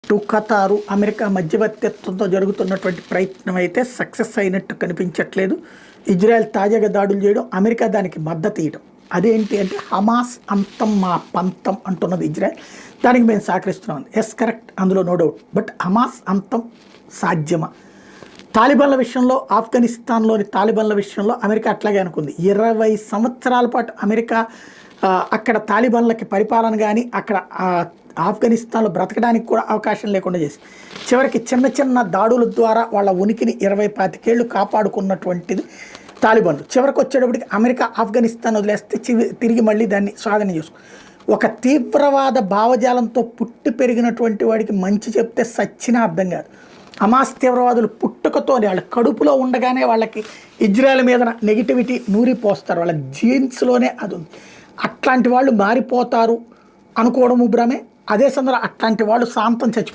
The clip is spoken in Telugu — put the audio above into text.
అటు ఖతారు అమెరికా మధ్యవర్తిత్వంతో జరుగుతున్నటువంటి ప్రయత్నం అయితే సక్సెస్ అయినట్టు కనిపించట్లేదు. ఇజ్రాయెల్ తాజాగా దాడులు చేయడం, అమెరికా దానికి మద్దతు ఇవ్వడం. అదేంటి అంటే హమాస్ అంతం మా పంతం అంటున్నది ఇజ్రాయెల్. దానికి మేము సహకరిస్తున్నాం. ఎస్ కరెక్ట్, అందులో నో డౌట్. బట్ హమాస్ అంతం సాధ్యమా? తాలిబాన్ల విషయంలో, ఆఫ్ఘనిస్తాన్లోని తాలిబాన్ల విషయంలో అమెరికా అట్లాగే అనుకుంది. 20 సంవత్సరాల పాటు అమెరికా అక్కడ తాలిబాన్లకి పరిపాలన కానీ అక్కడ ఆఫ్ఘనిస్తాన్లో బ్రతకడానికి కూడా అవకాశం లేకుండా చేసి చివరికి చిన్న చిన్న దాడుల ద్వారా వాళ్ళ ఉనికిని 20-25 ఏళ్ళు కాపాడుకున్నటువంటిది తాలిబాన్లు. చివరికి వచ్చేటప్పటికి అమెరికా ఆఫ్ఘనిస్తాన్ వదిలేస్తే తిరిగి మళ్ళీ దాన్ని స్వాధీనం చేసుకో. ఒక తీవ్రవాద భావజాలంతో పుట్టి పెరిగినటువంటి వాడికి మంచి చెప్తే సచ్చినా అర్థం కాదు. హమాస్ తీవ్రవాదులు పుట్టుకతోనే వాళ్ళ కడుపులో ఉండగానే వాళ్ళకి ఇజ్రాయెల్ మీద నెగిటివిటీ నూరిపోస్తారు. వాళ్ళ జీన్స్లోనే అది ఉంది. అట్లాంటి వాళ్ళు మారిపోతారు అనుకోవడము భ్రమే. అదే సందర్భంలో అట్లాంటి వాళ్ళు శాంతం చచ్చిపోతారు.